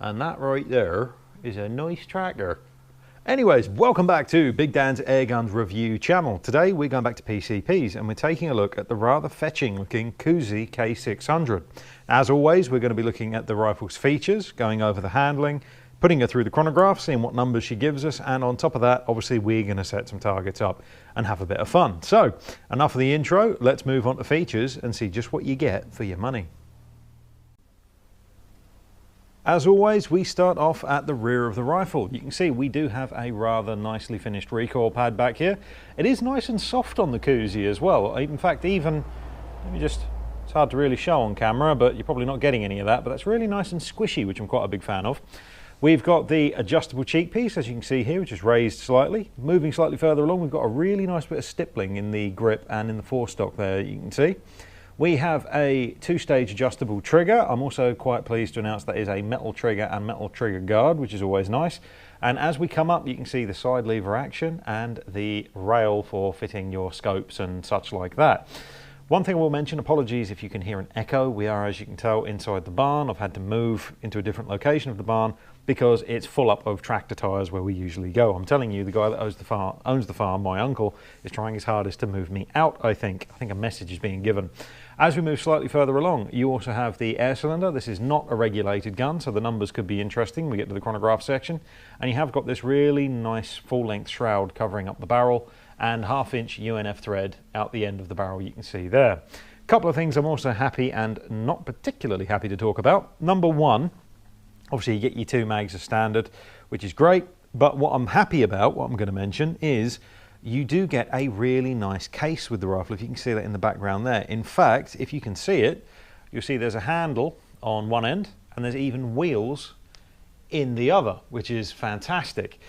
And that right there is a nice tractor. Anyways, welcome back to Big Dan's Airguns review channel. Today we're going back to PCPs and we're taking a look at the rather fetching looking Kuzey K600. As always, we're going to be looking at the rifle's features, going over the handling, putting her through the chronograph, seeing what numbers she gives us, and on top of that, obviously we're going to set some targets up and have a bit of fun. So, enough of the intro, let's move on to features and see just what you get for your money. As always, we start off at the rear of the rifle. You can see we do have a rather nicely finished recoil pad back here. It is nice and soft on the Kuzey as well. In fact, even, it's hard to really show on camera, but you're probably not getting any of that, but that's really nice and squishy, which I'm quite a big fan of. We've got the adjustable cheek piece, as you can see here, which is raised slightly. Moving slightly further along, we've got a really nice bit of stippling in the grip and in the forestock there, you can see. We have a two-stage adjustable trigger. I'm also quite pleased to announce that is a metal trigger and metal trigger guard, which is always nice. And as we come up, you can see the side lever action and the rail for fitting your scopes and such like that. One thing I will mention, apologies if you can hear an echo. We are, as you can tell, inside the barn. I've had to move into a different location of the barn because it's full up of tractor tyres where we usually go. I'm telling you, the guy that owns the farm, my uncle, is trying his hardest to move me out, I think. I think a message is being given. As we move slightly further along, you also have the air cylinder. This is not a regulated gun, so the numbers could be interesting when we get to the chronograph section. And you have got this really nice full-length shroud covering up the barrel and half-inch UNF thread out the end of the barrel, you can see there. A couple of things I'm also happy and not particularly happy to talk about. Number one, obviously you get your two mags as standard, which is great, but what I'm happy about, what I'm going to mention, is you do get a really nice case with the rifle, if you can see that in the background there. In fact, if you can see it, you'll see there's a handle on one end and there's even wheels in the other, which is fantastic.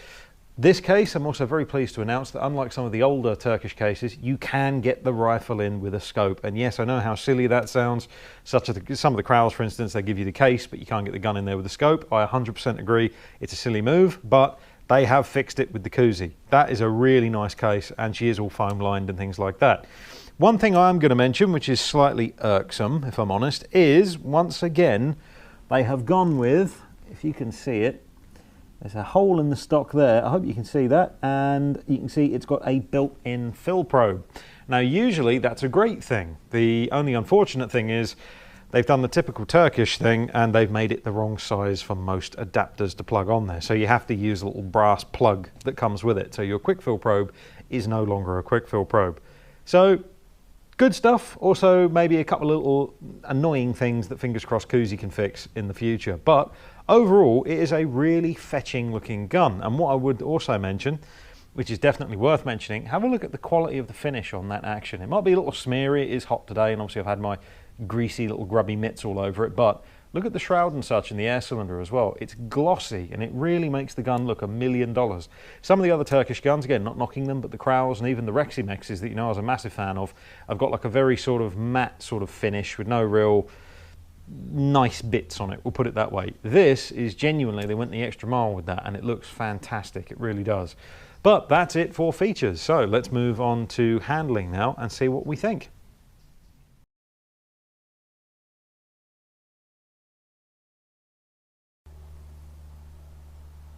This case, I'm also very pleased to announce that unlike some of the older Turkish cases, you can get the rifle in with a scope. And yes, I know how silly that sounds. Such as some of the Crowls, for instance, they give you the case, but you can't get the gun in there with a scope. I 100% agree. It's a silly move, but they have fixed it with the Kuzey. That is a really nice case, and she is all foam lined and things like that. One thing I'm going to mention, which is slightly irksome, if I'm honest, is once again, they have gone with, if you can see it, there's a hole in the stock there. I hope you can see that, and you can see it's got a built-in fill probe. Now usually that's a great thing. The only unfortunate thing is they've done the typical Turkish thing and they've made it the wrong size for most adapters to plug on there. So you have to use a little brass plug that comes with it. So your quick fill probe is no longer a quick fill probe. So good stuff. Also maybe a couple of little annoying things that fingers crossed Kuzey can fix in the future. But overall, it is a really fetching looking gun. And what I would also mention, which is definitely worth mentioning, have a look at the quality of the finish on that action. It might be a little smeary, it is hot today, and obviously I've had my greasy little grubby mitts all over it, but look at the shroud and such and the air cylinder as well. It's glossy and it really makes the gun look $1 million. Some of the other Turkish guns, again, not knocking them, but the Crowls and even the Reximexes that you know I was a massive fan of, I've got like a very sort of matte sort of finish with no real nice bits on it, we'll put it that way. This is genuinely, they went the extra mile with that and it looks fantastic, it really does. But that's it for features, so let's move on to handling now and see what we think.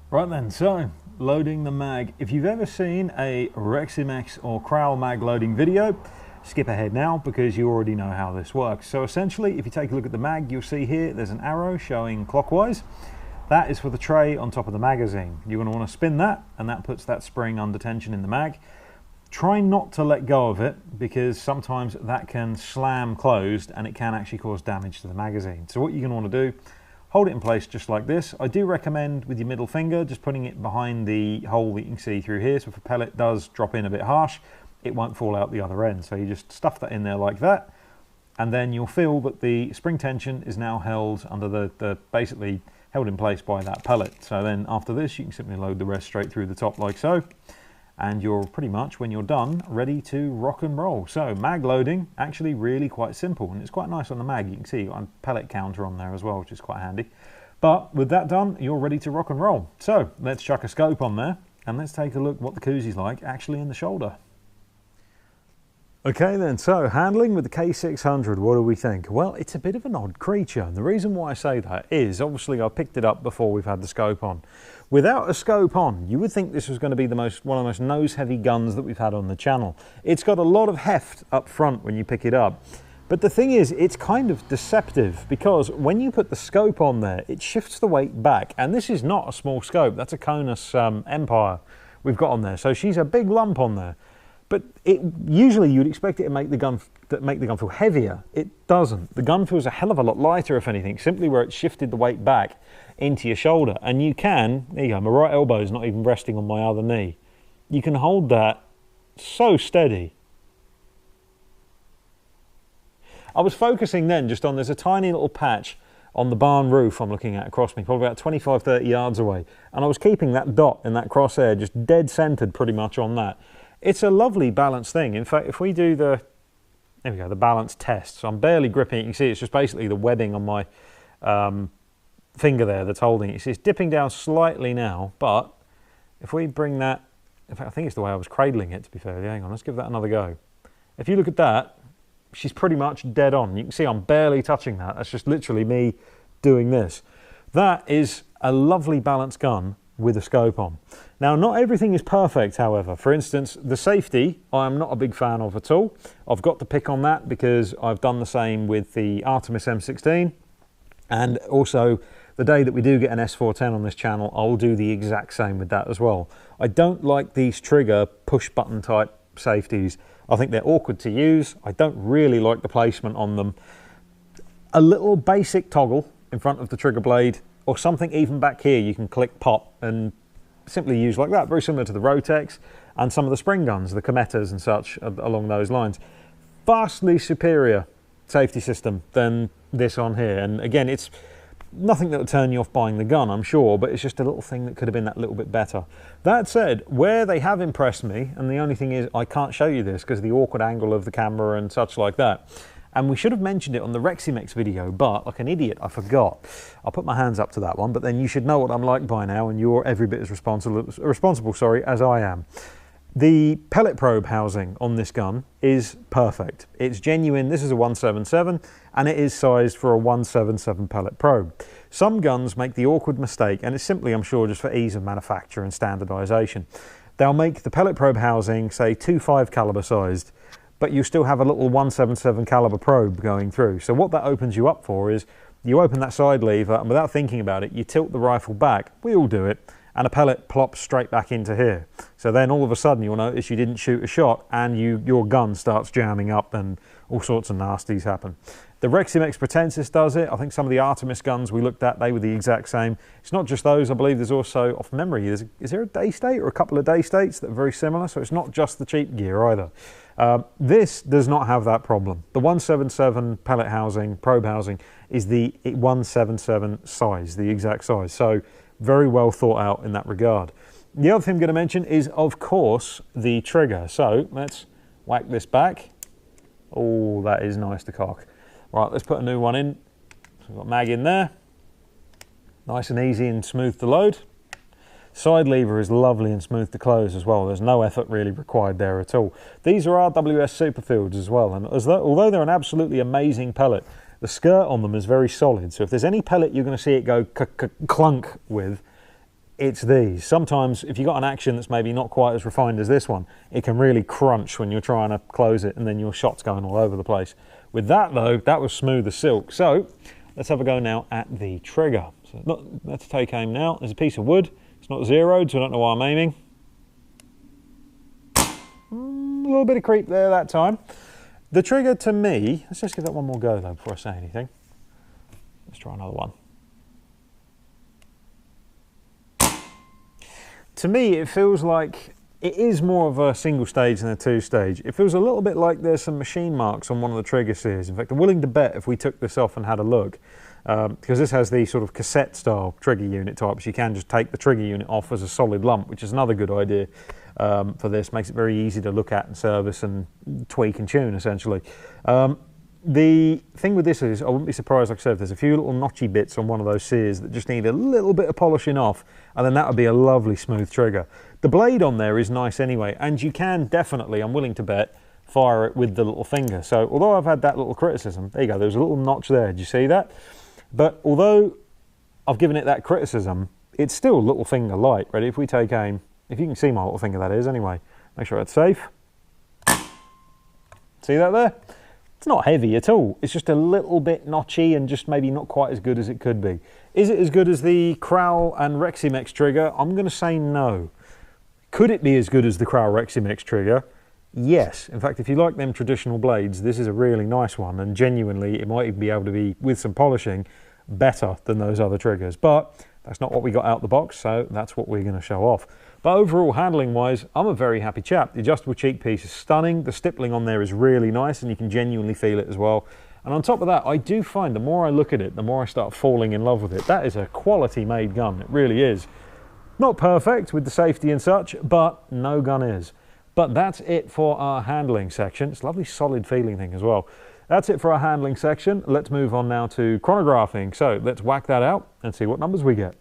Right then, so loading the mag. If you've ever seen a Reximex or Crowl mag loading video, skip ahead now because you already know how this works. So essentially, if you take a look at the mag, you'll see here there's an arrow showing clockwise. That is for the tray on top of the magazine. You're going to want to spin that, and that puts that spring under tension in the mag. Try not to let go of it because sometimes that can slam closed and it can actually cause damage to the magazine. So what you're going to want to do, hold it in place just like this. I do recommend with your middle finger just putting it behind the hole that you can see through here, so if a pellet does drop in a bit harsh, it won't fall out the other end. So you just stuff that in there like that, and then you'll feel that the spring tension is now held under the basically held in place by that pellet. So then after this, you can simply load the rest straight through the top like so, and you're pretty much, when you're done, ready to rock and roll. So mag loading, actually really quite simple, and it's quite nice on the mag. You can see you've got a pellet counter on there as well, which is quite handy. But with that done, you're ready to rock and roll. So let's chuck a scope on there, and let's take a look what the Kuzey's like actually in the shoulder. Okay then, so handling with the K600, what do we think? Well, it's a bit of an odd creature, and the reason why I say that is, obviously I picked it up before we've had the scope on. Without a scope on, you would think this was going to be one of the most nose-heavy guns that we've had on the channel. It's got a lot of heft up front when you pick it up, but the thing is, it's kind of deceptive, because when you put the scope on there, it shifts the weight back, and this is not a small scope, that's a Konus Empire we've got on there, so she's a big lump on there. But usually you'd expect it to make the gun feel heavier. It doesn't. The gun feels a hell of a lot lighter, if anything, simply where it shifted the weight back into your shoulder. And you can, there you go, my right elbow is not even resting on my other knee. You can hold that so steady. I was focusing then just on, there's a tiny little patch on the barn roof I'm looking at across me, probably about 25, 30 yards away. And I was keeping that dot in that crosshair just dead centered pretty much on that. It's a lovely balanced thing. In fact, if we do there we go, the balance test. So I'm barely gripping it. You can see it's just basically the webbing on my finger there that's holding it. You see it's dipping down slightly now, but if we bring that, in fact, I think it's the way I was cradling it, to be fair. Hang on, let's give that another go. If you look at that, she's pretty much dead on. You can see I'm barely touching that. That's just literally me doing this. That is a lovely balanced gun with a scope on. Now, not everything is perfect, however. For instance, the safety, I am not a big fan of at all. I've got to pick on that because I've done the same with the Artemis M16, and also the day that we do get an S410 on this channel, I'll do the exact same with that as well. I don't like these trigger push button type safeties. I think they're awkward to use. I don't really like the placement on them. A little basic toggle in front of the trigger blade, or something even back here you can click pop and simply use like that, very similar to the Rotex and some of the spring guns, the Cometas and such along those lines. Vastly superior safety system than this on here, and again, it's nothing that would turn you off buying the gun, I'm sure, but it's just a little thing that could have been that little bit better. That said, where they have impressed me, and the only thing is I can't show you this because of the awkward angle of the camera and such like that, and we should have mentioned it on the Reximex video, but like an idiot, I forgot. I'll put my hands up to that one, but then you should know what I'm like by now, and you're every bit as responsible as I am. The pellet probe housing on this gun is perfect. It's genuine. This is a 177, and it is sized for a 177 pellet probe. Some guns make the awkward mistake, and it's simply, I'm sure, just for ease of manufacture and standardization. They'll make the pellet probe housing, say, 2.5 caliber sized, but you still have a little 177 caliber probe going through. So what that opens you up for is you open that side lever, and without thinking about it, you tilt the rifle back. We all do it. And a pellet plops straight back into here. So then all of a sudden you'll notice you didn't shoot a shot, and your gun starts jamming up and all sorts of nasties happen. The Reximex Pretensis does it. I think some of the Artemis guns we looked at, they were the exact same. It's not just those. I believe there's also, off memory, is there a day state or a couple of day states that are very similar? So it's not just the cheap gear either. This does not have that problem. The 177 pellet housing, probe housing, is the 177 size, the exact size. So very well thought out in that regard. The other thing I'm going to mention is, of course, the trigger. So let's whack this back. Oh, that is nice to cock. Right, let's put a new one in. So we've got mag in there. Nice and easy and smooth to load. Side lever is lovely and smooth to close as well. There's no effort really required there at all. These are RWS Superfields as well, and although they're an absolutely amazing pellet, the skirt on them is very solid. So if there's any pellet you're going to see it go clunk with, it's these. Sometimes if you've got an action that's maybe not quite as refined as this one, it can really crunch when you're trying to close it, and then your shot's going all over the place. With that though, that was smooth as silk. So let's have a go now at the trigger. So let's take aim now. There's a piece of wood. It's not zeroed, so I don't know why I'm aiming. A little bit of creep there that time. The trigger to me, let's just give that one more go though before I say anything. Let's try another one. To me, it feels like it is more of a single stage than a two stage. It feels a little bit like there's some machine marks on one of the trigger series. In fact, I'm willing to bet if we took this off and had a look, because this has the sort of cassette style trigger unit types, you can just take the trigger unit off as a solid lump, which is another good idea for this. Makes it very easy to look at and service and tweak and tune essentially. The thing with this is, I wouldn't be surprised, like I said, if there's a few little notchy bits on one of those sears that just need a little bit of polishing off, and then that would be a lovely smooth trigger. The blade on there is nice anyway, and you can definitely, I'm willing to bet, fire it with the little finger. So although I've had that little criticism, there you go, there's a little notch there, did you see that? But although I've given it that criticism, it's still little finger light. Ready? If we take aim, if you can see my little finger, that is anyway, make sure it's safe. See that there? It's not heavy at all. It's just a little bit notchy and just maybe not quite as good as it could be. Is it as good as the Kral and Reximex trigger? I'm going to say no. Could it be as good as the Kral Reximex trigger? Yes. In fact, if you like them traditional blades, this is a really nice one, and genuinely it might even be able to be, with some polishing, better than those other triggers. But that's not what we got out the box, so that's what we're going to show off. But overall, handling wise, I'm a very happy chap. The adjustable cheek piece is stunning. The stippling on there is really nice, and you can genuinely feel it as well. And on top of that, I do find the more I look at it, the more I start falling in love with it. That is a quality made gun, it really is. Not perfect with the safety and such, but no gun is. But that's it for our handling section. It's a lovely solid feeling thing as well. That's it for our handling section. Let's move on now to chronographing. So let's whack that out and see what numbers we get.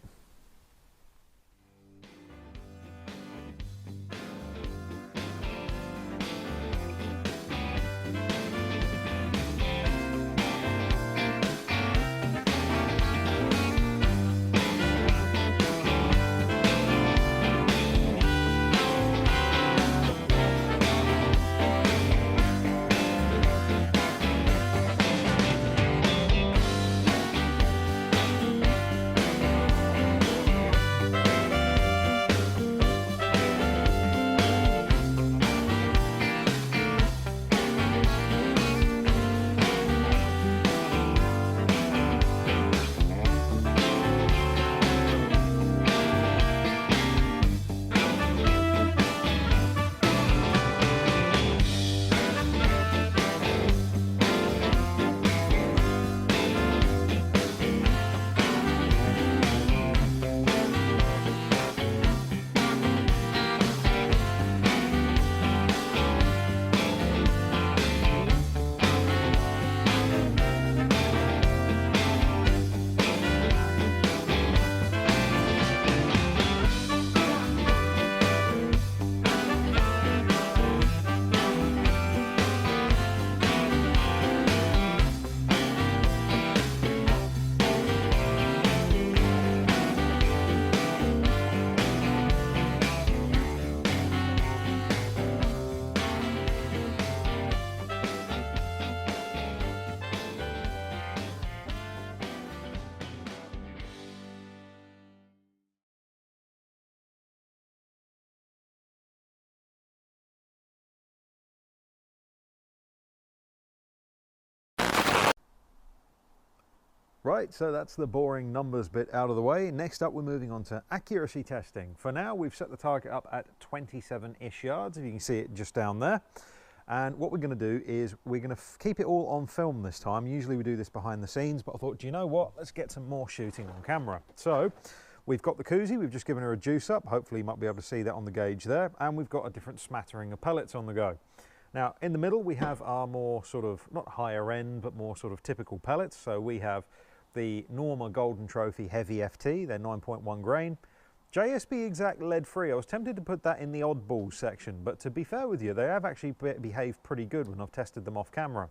Right, so that's the boring numbers bit out of the way. Next up, we're moving on to accuracy testing. For now, we've set the target up at 27-ish yards, if you can see it just down there. And what we're going to do is we're going to keep it all on film this time. Usually we do this behind the scenes, but I thought, do you know what? Let's get some more shooting on camera. So we've got the Kuzey, we've just given her a juice up. Hopefully you might be able to see that on the gauge there. And we've got a different smattering of pellets on the go. Now, in the middle, we have our more sort of, not higher end, but more sort of typical pellets. So we have the Norma Golden Trophy Heavy FT, they're 9.1 grain. JSB Exact lead free, I was tempted to put that in the oddballs section, but to be fair with you, they have actually behaved pretty good when I've tested them off camera.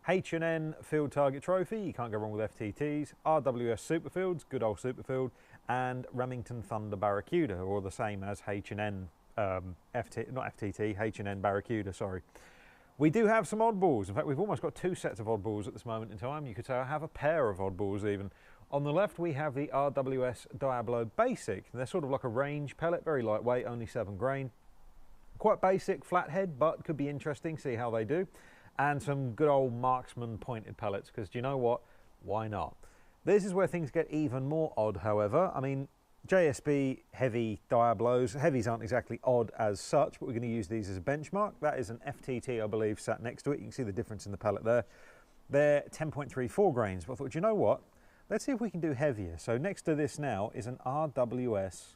H&N Field Target Trophy, you can't go wrong with FTTs. RWS Superfields, good old Superfield, and Remington Thunder Barracuda, or the same as H&N, not FTT, H&N Barracuda, sorry. We do have some oddballs. In fact, we've almost got two sets of oddballs at this moment in time. You could say I have a pair of oddballs even. On the left, we have the RWS Diablo Basic. They're sort of like a range pellet, very lightweight, only 7 grain. Quite basic, flathead, but could be interesting, see how they do. And some good old marksman pointed pellets, because do you know what? Why not? This is where things get even more odd, however. I mean, JSB heavy Diablos. Heavies aren't exactly odd as such, but we're going to use these as a benchmark. That is an FTT, I believe, sat next to it. You can see the difference in the pellet there. They're 10.34 grains, but I thought, you know what? Let's see if we can do heavier. So next to this now is an RWS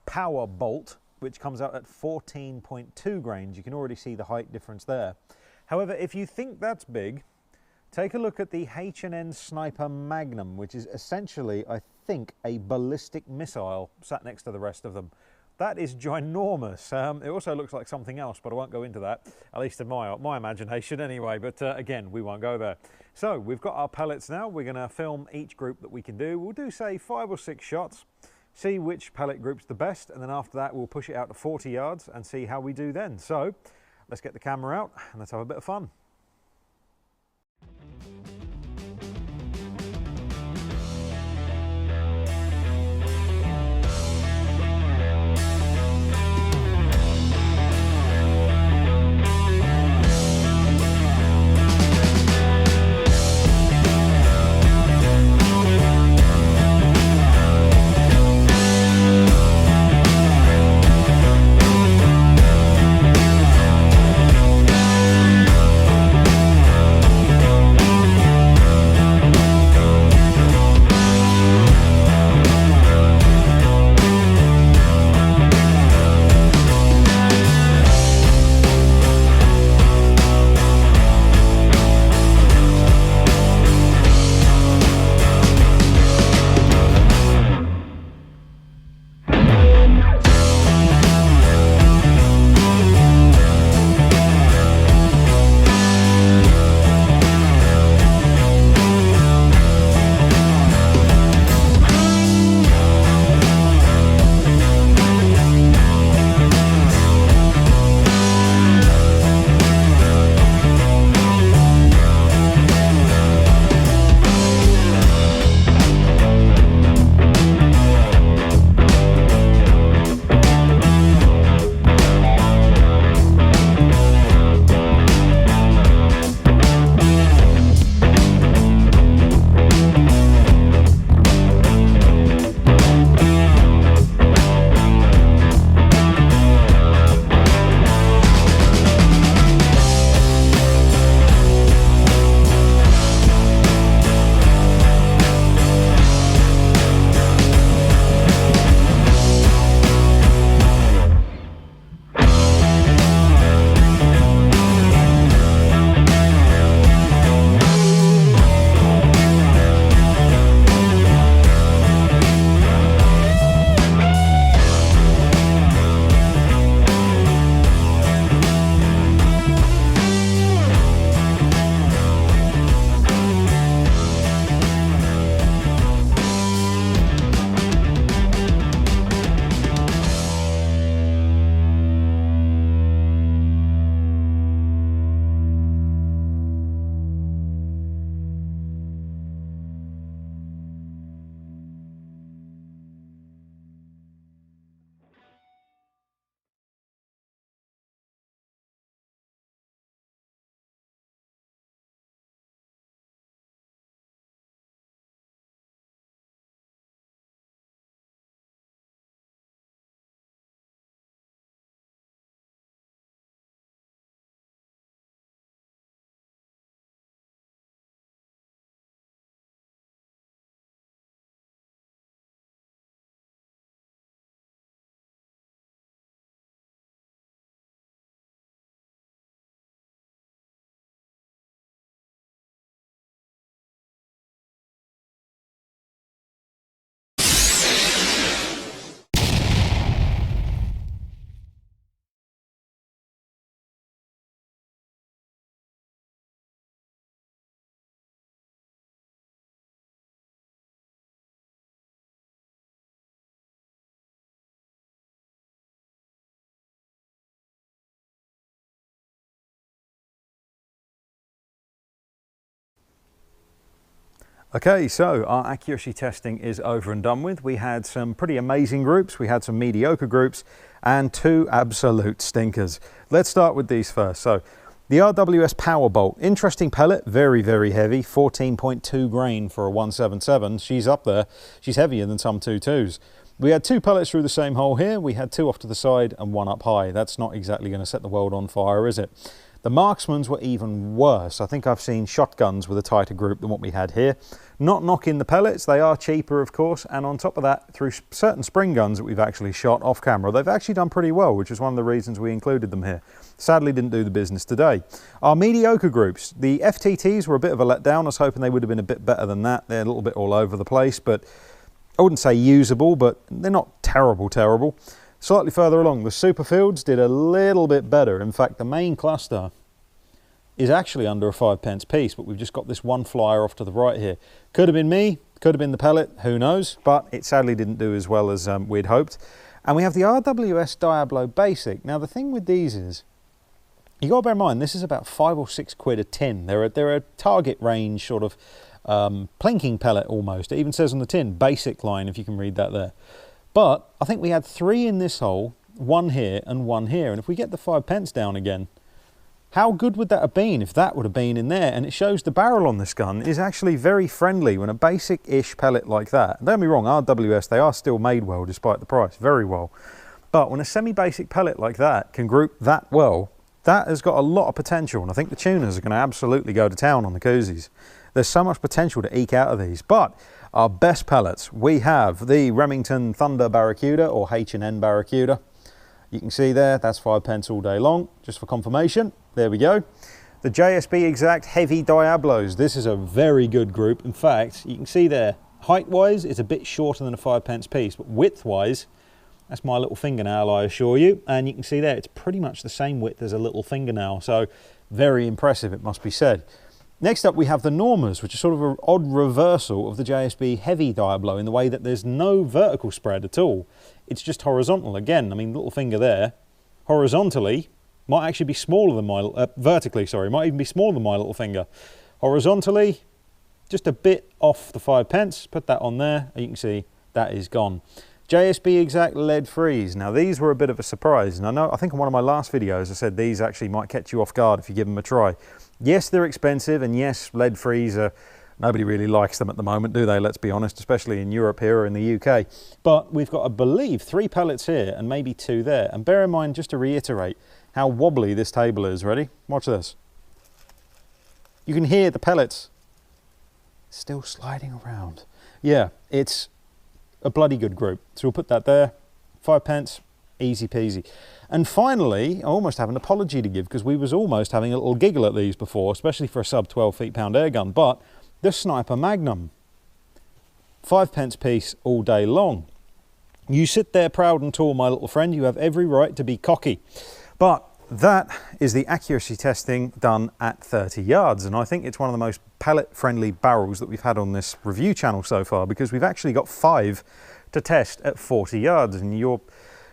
Power Bolt, which comes out at 14.2 grains. You can already see the height difference there. However, if you think that's big, take a look at the H&N Sniper Magnum, which is essentially, I think, a ballistic missile sat next to the rest of them. That is ginormous. It also looks like something else, but I won't go into that, at least in my imagination anyway. But again, we won't go there. So we've got our pellets now. We're going to film each group that we can do. We'll do, say, 5 or 6 shots, see which pellet group's the best, and then after that we'll push it out to 40 yards and see how we do then. So let's get the camera out and let's have a bit of fun. Okay, so our accuracy testing is over and done with. We had some pretty amazing groups, we had some mediocre groups, and 2 absolute stinkers. Let's start with these first. So, the RWS Powerbolt, interesting pellet, very, very heavy, 14.2 grain for a 177. She's up there, she's heavier than some 22s. We had 2 pellets through the same hole here, we had 2 off to the side and 1 up high. That's not exactly going to set the world on fire, is it? The marksmans were even worse. I think I've seen shotguns with a tighter group than what we had here. Not knocking the pellets, they are cheaper of course, and on top of that, through certain spring guns that we've actually shot off camera, they've actually done pretty well, which is one of the reasons we included them here. Sadly didn't do the business today. Our mediocre groups, the FTTs were a bit of a letdown. I was hoping they would have been a bit better than that. They're a little bit all over the place, but I wouldn't say usable, but they're not terrible. Slightly further along, the Superfields did a little bit better. In fact, the main cluster is actually under a 5p piece, but we've just got this one flyer off to the right here. Could have been me, could have been the pellet, who knows, but it sadly didn't do as well as we'd hoped. And we have the RWS Diablo Basic. Now the thing with these is, you got to bear in mind, this is about 5 or 6 quid a tin. They're a target range sort of plinking pellet almost. It even says on the tin, basic line, if you can read that there. But I think we had 3 in this hole, 1 here and 1 here. And if we get the 5p down again, how good would that have been if that would have been in there? And it shows the barrel on this gun is actually very friendly when a basic-ish pellet like that. Don't get me wrong, RWS, they are still made well despite the price, very well. But when a semi-basic pellet like that can group that well, that has got a lot of potential. And I think the tuners are going to absolutely go to town on the Kuzeys. There's so much potential to eke out of these. But our best pellets, we have the Remington Thunder Barracuda, or H&N Barracuda. You can see there, that's 5p all day long, just for confirmation. There we go. The JSB Exact Heavy Diablos. This is a very good group. In fact, you can see there, height-wise, it's a bit shorter than a 5p piece, but width-wise, that's my little fingernail, I assure you. And you can see there, it's pretty much the same width as a little fingernail. So very impressive, it must be said. Next up, we have the Normas, which is sort of an odd reversal of the JSB Heavy Diablo in the way that there's no vertical spread at all. It's just horizontal. Again, I mean, little finger there, horizontally, might actually be smaller than my, vertically, sorry, might even be smaller than my little finger. Horizontally, just a bit off the 5p. Put that on there, and you can see that is gone. JSB Exact lead frees. Now these were a bit of a surprise, and I think in one of my last videos I said these actually might catch you off guard if you give them a try. Yes, they're expensive, and yes, lead frees are, nobody really likes them at the moment, do they? Let's be honest, especially in Europe here or in the UK. But we've got, I believe, 3 pellets here and maybe 2 there. And bear in mind, just to reiterate, how wobbly this table is. Ready? Watch this. You can hear the pellets still sliding around. Yeah, it's a bloody good group. So we'll put that there. 5p, easy peasy. And finally, I almost have an apology to give because we was almost having a little giggle at these before, especially for a sub 12 feet-pound air gun. But the Sniper Magnum, 5p piece all day long. You sit there proud and tall, my little friend. You have every right to be cocky. But that is the accuracy testing done at 30 yards. And I think it's one of the most pellet-friendly barrels that we've had on this review channel so far, because we've actually got 5 to test at 40 yards. And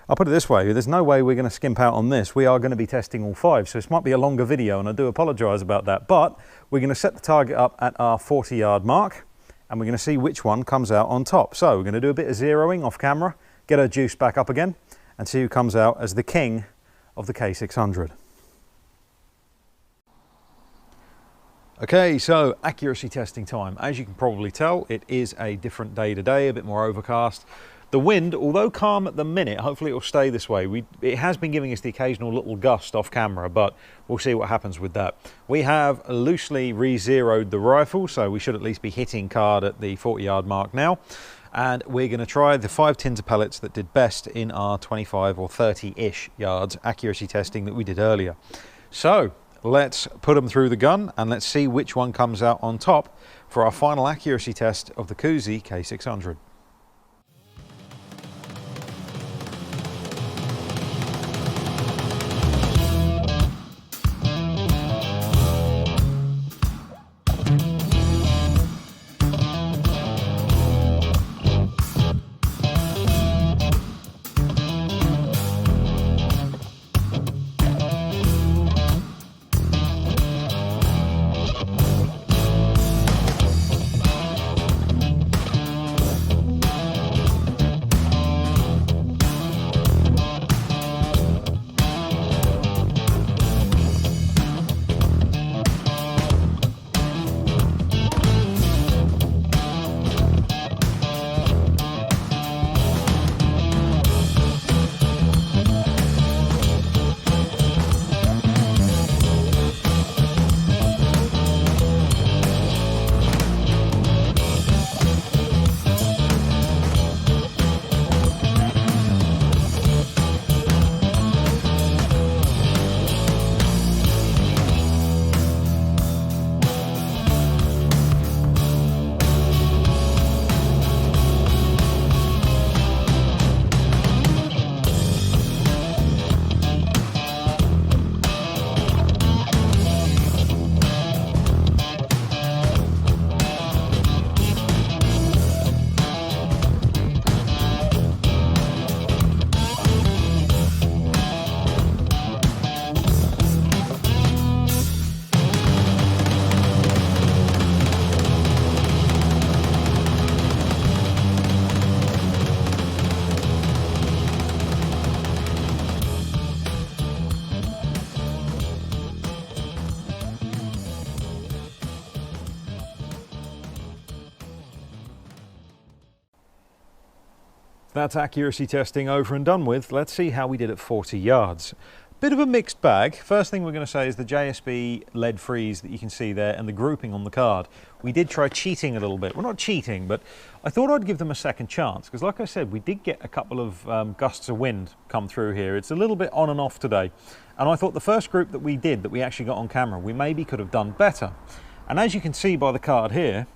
I'll put it this way, there's no way we're going to skimp out on this. We are going to be testing all 5. So this might be a longer video, and I do apologise about that. But we're going to set the target up at our 40-yard mark, and we're going to see which one comes out on top. So we're going to do a bit of zeroing off camera, get our juice back up again, and see who comes out as the king of the K600. Okay, so accuracy testing time. As you can probably tell, it is a different day today, a bit more overcast. The wind, although calm at the minute, hopefully it will stay this way. It has been giving us the occasional little gust off camera, but we'll see what happens with that. We have loosely re-zeroed the rifle, so we should at least be hitting card at the 40-yard mark now. And we're going to try the 5 tins of pellets that did best in our 25 or 30-ish yards accuracy testing that we did earlier. So let's put them through the gun and let's see which one comes out on top for our final accuracy test of the Kuzey K600. That's accuracy testing over and done with. Let's see how we did at 40 yards. Bit of a mixed bag. First thing we're going to say is the JSB lead freeze that you can see there and the grouping on the card. We did try cheating a little bit. Well, not cheating, but I thought I'd give them a second chance because like I said, we did get a couple of gusts of wind come through here. It's a little bit on and off today. And I thought the first group that we did, that we actually got on camera, we maybe could have done better. And as you can see by the card here,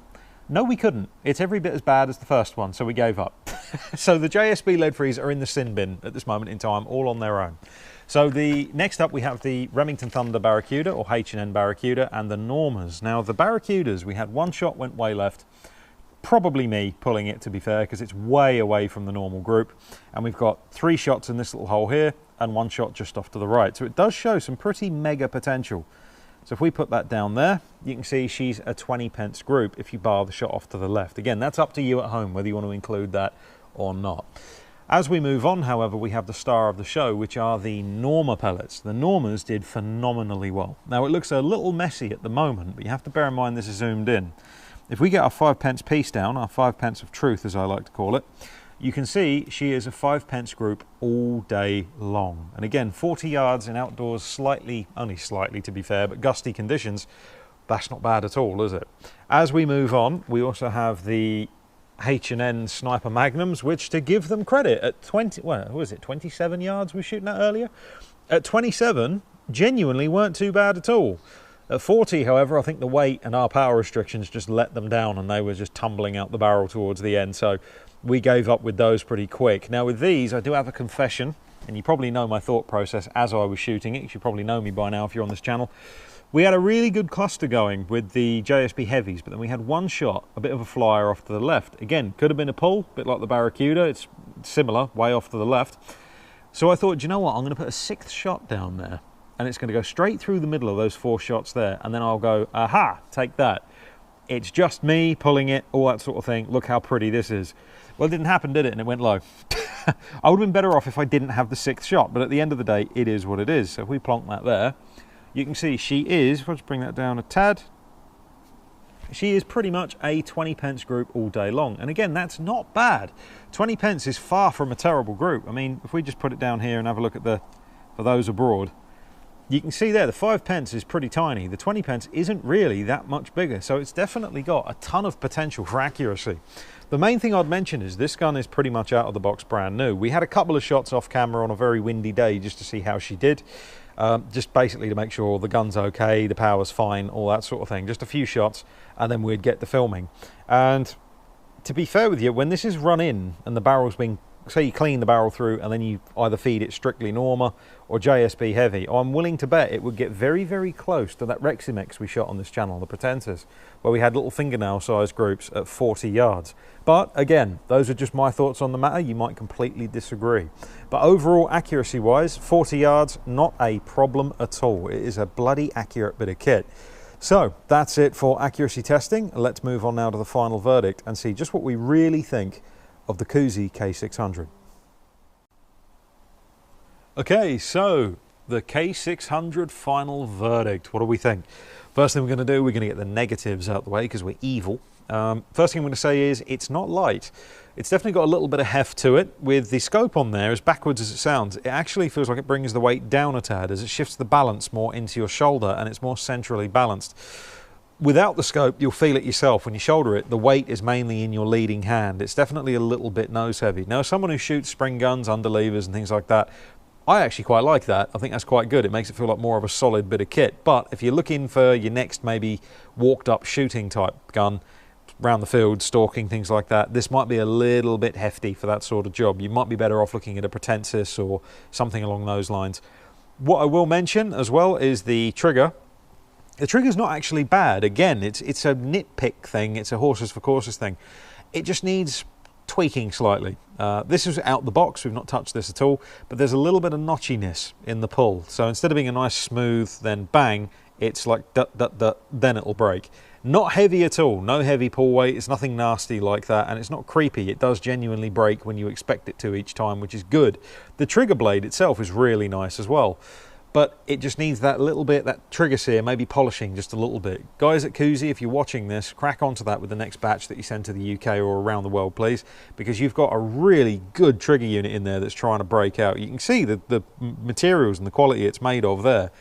no, we couldn't. It's every bit as bad as the first one, so we gave up. So the JSB lead freeze are in the sin bin at this moment in time, all on their own. So the next up we have the Remington Thunder Barracuda, or H&N Barracuda, and the Normas. Now the Barracudas, we had one shot went way left, probably me pulling it to be fair, because it's way away from the normal group. And we've got 3 shots in this little hole here, and 1 shot just off to the right. So it does show some pretty mega potential. So if we put that down there, you can see she's a 20 pence group if you bar the shot off to the left. Again, that's up to you at home, whether you want to include that or not. As we move on, however, we have the star of the show, which are the Norma pellets. The Normas did phenomenally well. Now, it looks a little messy at the moment, but you have to bear in mind this is zoomed in. If we get our 5 pence piece down, our 5 pence of truth, as I like to call it, you can see she is a 5 pence group all day long. And again, 40 yards in outdoors, only slightly to be fair, but gusty conditions, that's not bad at all, is it? As we move on, we also have the H&N Sniper Magnums, which, to give them credit, at 27 yards we were shooting at earlier? At 27, genuinely weren't too bad at all. At 40, however, I think the weight and our power restrictions just let them down and they were just tumbling out the barrel towards the end. So we gave up with those pretty quick. Now with these, I do have a confession, and you probably know my thought process as I was shooting it. You probably know me by now if you're on this channel. We had a really good cluster going with the JSB heavies, but then we had one shot, a bit of a flyer off to the left. Again, could have been a pull, a bit like the Barracuda. It's similar, way off to the left. So I thought, do you know what? I'm going to put a 6th shot down there, and it's going to go straight through the middle of those 4 shots there, and then I'll go, aha, take that. It's just me pulling it, all that sort of thing. Look how pretty this is. Well, it didn't happen, did it? And it went low. I would have been better off if I didn't have the 6th shot, but at the end of the day, it is what it is. So if we plonk that there, you can see she is, if I just bring that down a tad, she is pretty much a 20 pence group all day long. And again, that's not bad. 20 pence is far from a terrible group. I mean, if we just put it down here and have a look at for those abroad, you can see there the 5 pence is pretty tiny. The 20 pence isn't really that much bigger. So it's definitely got a ton of potential for accuracy. The main thing I'd mention is this gun is pretty much out of the box brand new. We had a couple of shots off camera on a very windy day just to see how she did. Just basically to make sure the gun's okay, the power's fine, all that sort of thing. Just a few shots and then we'd get the filming. And to be fair with you, when this is run in and the barrel's being, say you clean the barrel through and then you either feed it strictly Norma or JSB heavy, I'm willing to bet it would get very, very close to that Reximex we shot on this channel, the Pretenters, where we had little fingernail sized groups at 40 yards. But again, those are just my thoughts on the matter. You might completely disagree. But overall, accuracy wise, 40 yards, not a problem at all. It is a bloody accurate bit of kit. So that's it for accuracy testing. Let's move on now to the final verdict and see just what we really think of the Kuzey K600. Okay, so the K600 final verdict. What do we think? First thing we're going to do, we're going to get the negatives out the way because we're evil. First thing I'm going to say is it's not light. It's definitely got a little bit of heft to it. With the scope on there, as backwards as it sounds, it actually feels like it brings the weight down a tad as it shifts the balance more into your shoulder and it's more centrally balanced. Without the scope, you'll feel it yourself. When you shoulder it, the weight is mainly in your leading hand. It's definitely a little bit nose heavy. Now, as someone who shoots spring guns, underlevers and things like that, I actually quite like that. I think that's quite good. It makes it feel like more of a solid bit of kit. But if you're looking for your next maybe walked up shooting type gun, around the field, stalking, things like that, this might be a little bit hefty for that sort of job. You might be better off looking at a Pretensis or something along those lines. What I will mention as well is the trigger. The trigger's not actually bad. Again, it's a nitpick thing. It's a horses for courses thing. It just needs tweaking slightly. This is out the box. We've not touched this at all, but there's a little bit of notchiness in the pull. So instead of being a nice smooth, then bang, it's like dut, dut, dut, then it'll break. Not heavy at all. No heavy pull weight. It's nothing nasty like that, and it's not creepy. It does genuinely break when you expect it to each time, which is good. The trigger blade itself is really nice as well. but it just needs that little bit, that trigger sear, maybe polishing just a little bit. Guys at Kuzey, if you're watching this, crack onto that with the next batch that you send to the UK or around the world, please, because you've got a really good trigger unit in there that's trying to break out. You can see the materials and the quality it's made of there.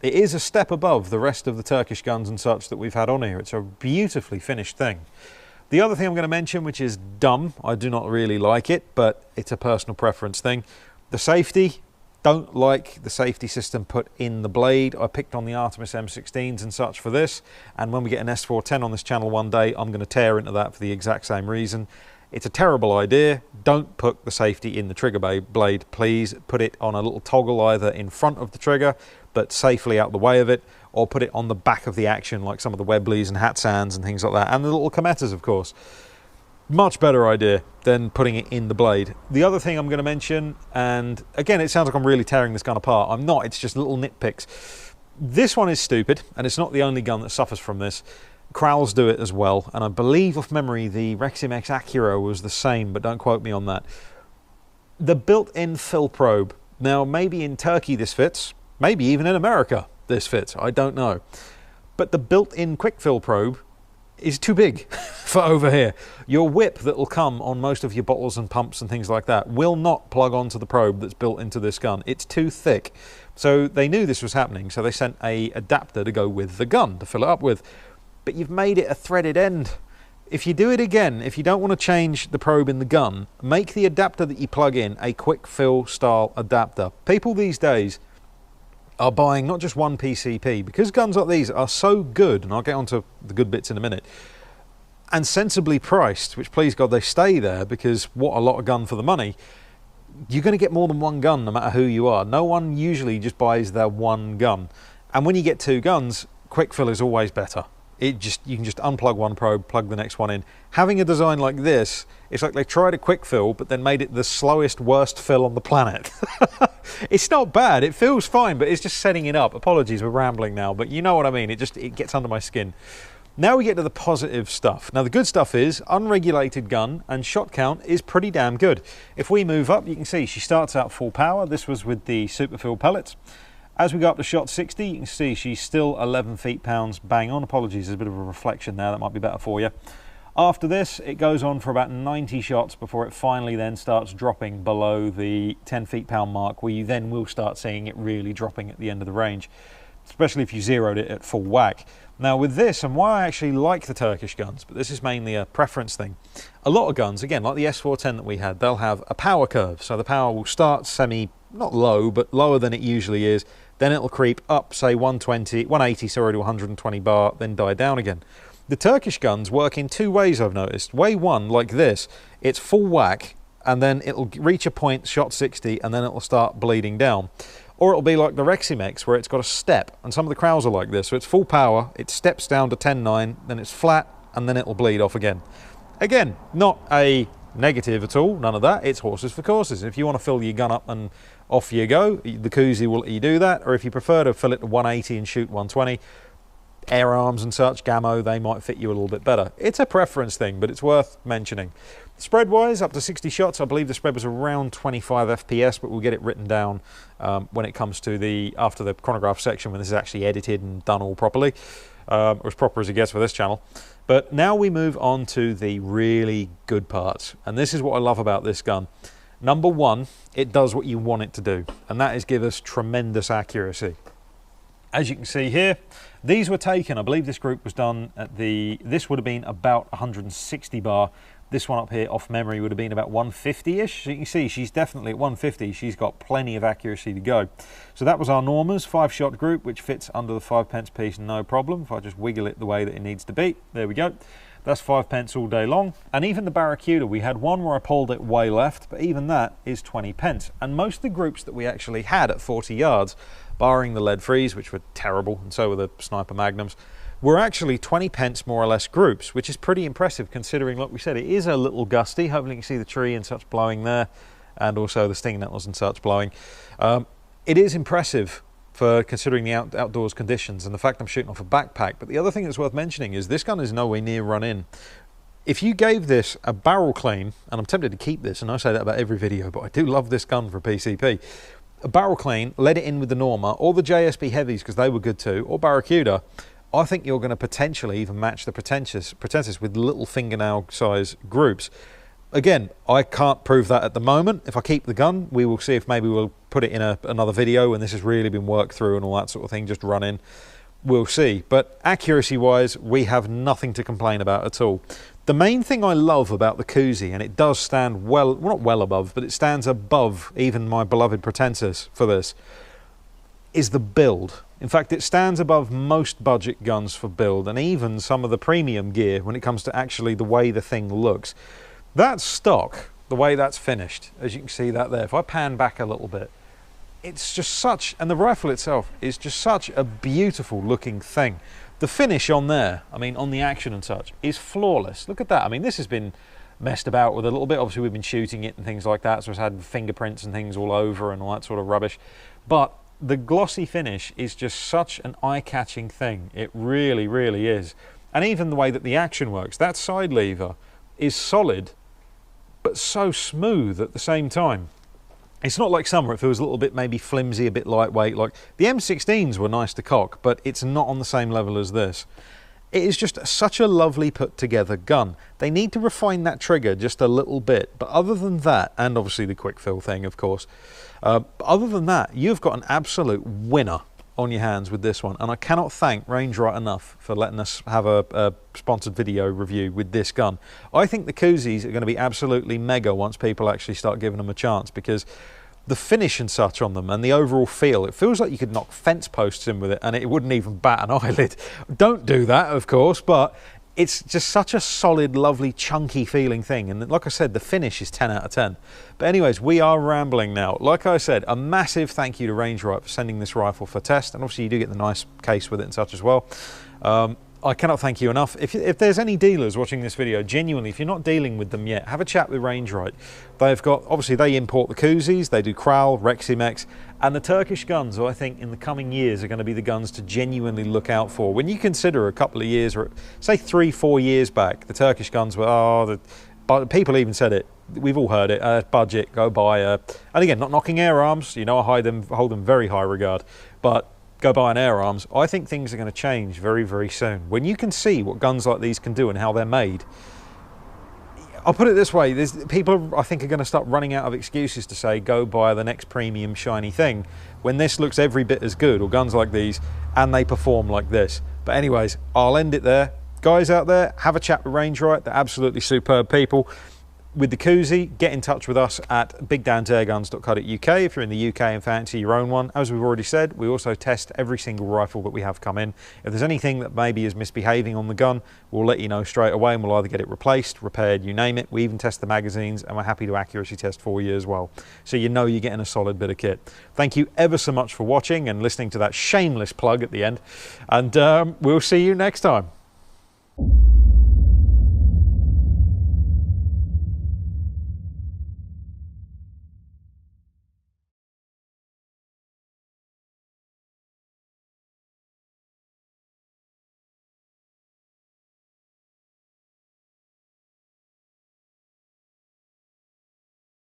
It is a step above the rest of the Turkish guns and such that we've had on here. It's a beautifully finished thing. The other thing I'm going to mention, which is dumb, I do not really like it, but it's a personal preference thing. The safety. Don't like the safety system put in the blade. I picked on the Artemis M16s and such for this, and when we get an S410 on this channel one day, I'm going to tear into that for the exact same reason. It's a terrible idea. Don't put the safety in the trigger blade, please. Put it on a little toggle either in front of the trigger, but safely out the way of it, or put it on the back of the action like some of the Webleys and Hatsands and things like that, and the little Kometas, of course. Much better idea than putting it in the blade. The other thing I'm going to mention, and again, it sounds like I'm really tearing this gun apart. I'm not, it's just little nitpicks. This one is stupid, and it's not the only gun that suffers from this. Kralls do it as well, and I believe off memory the Rexim X Acura was the same, but don't quote me on that. The built-in fill probe. Now, maybe in Turkey this fits, maybe even in America this fits, I don't know. But the built-in quick fill probe is too big for over here. Your whip that will come on most of your bottles and pumps and things like that will not plug onto the probe that's built into this gun. It's too thick. So they knew this was happening, so they sent a adapter to go with the gun to fill it up with. But you've made it a threaded end. If you do it again, if you don't want to change the probe in the gun, make the adapter that you plug in a quick fill style adapter. People these days are buying not just one PCP, because guns like these are so good, and I'll get onto the good bits in a minute, and sensibly priced, which please God they stay there, because what a lot of gun for the money. You're going to get more than one gun no matter who you are. No one usually just buys their one gun, and when you get two guns, quick fill is always better. You can just unplug one probe, plug the next one in. Having a design like this, it's like they tried a quick fill, but then made it the slowest, worst fill on the planet. It's not bad, it feels fine, but it's just setting it up. Apologies, we're rambling now, but you know what I mean. It gets under my skin. Now we get to the positive stuff. Now the good stuff is, unregulated gun and shot count is pretty damn good. If we move up, you can see she starts out full power. This was with the superfill pellets. As we go up to shot 60, you can see she's still 11 feet-pounds bang on. Apologies, there's a bit of a reflection there, that might be better for you. After this, it goes on for about 90 shots before it finally then starts dropping below the 10 feet-pound mark, where you then will start seeing it really dropping at the end of the range, especially if you zeroed it at full whack. Now with this, and why I actually like the Turkish guns, but this is mainly a preference thing, a lot of guns, again, like the S410 that we had, they'll have a power curve, so the power will start not low, but lower than it usually is. Then it'll creep up, say 180 to 120 bar, then die down again. The Turkish guns work in two ways, I've noticed. Way one, like this, it's full whack, and then it'll reach a point, shot 60, and then it'll start bleeding down. Or it'll be like the Rexim X, where it's got a step, and some of the Kralls are like this, so it's full power, it steps down to 10.9, then it's flat, and then it'll bleed off again. Again, not a negative at all, none of that, it's horses for courses. If you want to fill your gun up and off you go, the Kuzey will let you do that, or if you prefer to fill it to 180 and shoot 120, air arms and such, Gamo, they might fit you a little bit better. It's a preference thing, but it's worth mentioning. Spread wise, up to 60 shots, I believe the spread was around 25 FPS, but we'll get it written down when it comes to after the chronograph section, when this is actually edited and done all properly, or as proper as it gets for this channel. But now we move on to the really good parts, and this is what I love about this gun. Number one, it does what you want it to do, and that is give us tremendous accuracy. As you can see here, these were taken, I believe this group was done at this would have been about 160 bar. This one up here off memory would have been about 150-ish. So you can see she's definitely at 150. She's got plenty of accuracy to go. So that was our Normas 5-shot group, which fits under the 5p piece, no problem. If I just wiggle it the way that it needs to be, there we go. That's 5p all day long. And even the Barracuda, we had one where I pulled it way left, but even that is 20p. And most of the groups that we actually had at 40 yards, barring the lead freeze, which were terrible, and so were the sniper magnums, were actually 20p more or less groups, which is pretty impressive considering, like we said, it is a little gusty. Hopefully you can see the tree and such blowing there, and also the sting nettles and such blowing. It is impressive for considering the outdoors conditions and the fact I'm shooting off a backpack. But the other thing that's worth mentioning is this gun is nowhere near run in. If you gave this a barrel clean, and I'm tempted to keep this, and I say that about every video, but I do love this gun for a PCP. a barrel clean, let it in with the Norma, or the JSB heavies because they were good too, or Barracuda, I think you're going to potentially even match the Pretensis with little fingernail size groups. Again, I can't prove that at the moment. If I keep the gun, we will see if maybe we'll put it in another video when this has really been worked through and all that sort of thing, just running. We'll see. But accuracy wise, we have nothing to complain about at all. The main thing I love about the Kuzey, and it does stand well not well above, but it stands above even my beloved Pretensis for this, is the build. In fact, it stands above most budget guns for build, and even some of the premium gear when it comes to actually the way the thing looks. That stock, the way that's finished, as you can see that there, if I pan back a little bit, it's just such, and the rifle itself is just such a beautiful looking thing. The finish on there, I mean on the action and such, is flawless. Look at that. I mean, this has been messed about with a little bit. Obviously we've been shooting it and things like that, so it's had fingerprints and things all over and all that sort of rubbish. But the glossy finish is just such an eye-catching thing. It really, really is. And even the way that the action works, that side lever is solid, but so smooth at the same time. It's not like some where it feels a little bit maybe flimsy, a bit lightweight. Like the M16s were nice to cock, but it's not on the same level as this. It is just such a lovely put together gun. They need to refine that trigger just a little bit, but other than that, and obviously the quick fill thing, of course, but other than that, you've got an absolute winner on your hands with this one, and I cannot thank Range Right enough for letting us have a sponsored video review with this gun. I think the Kuzeys are going to be absolutely mega once people actually start giving them a chance, because the finish and such on them and the overall feel, it feels like you could knock fence posts in with it and it wouldn't even bat an eyelid. Don't do that, of course, but it's just such a solid, lovely, chunky feeling thing. And like I said, the finish is 10 out of 10. But anyways, we are rambling now. Like I said, a massive thank you to Range Right for sending this rifle for test. And obviously you do get the nice case with it and such as well. I cannot thank you enough. If there's any dealers watching this video, genuinely, if you're not dealing with them yet, have a chat with Range Right. They've got, obviously they import the Kuzeys, they do Kral, Reximex, and the Turkish guns, I think in the coming years are going to be the guns to genuinely look out for. When you consider a couple of years, or say 3-4 years back, the Turkish guns were, but people even said it, we've all heard it, budget, go buy and again, not knocking air arms, you know, I hold them very high regard, but go buy an air arms. I think things are going to change very, very soon. When you can see what guns like these can do and how they're made, I'll put it this way, people I think are going to start running out of excuses to say go buy the next premium shiny thing when this looks every bit as good, or guns like these, and they perform like this. But anyways, I'll end it there. Guys out there, have a chat with Range Right. They're absolutely superb people. With the Kuzey, get in touch with us at bigdansairguns.co.uk if you're in the UK and fancy your own one. As we've already said, we also test every single rifle that we have come in. If there's anything that maybe is misbehaving on the gun, we'll let you know straight away and we'll either get it replaced, repaired, you name it. We even test the magazines and we're happy to accuracy test for you as well. So you know you're getting a solid bit of kit. Thank you ever so much for watching and listening to that shameless plug at the end. And we'll see you next time.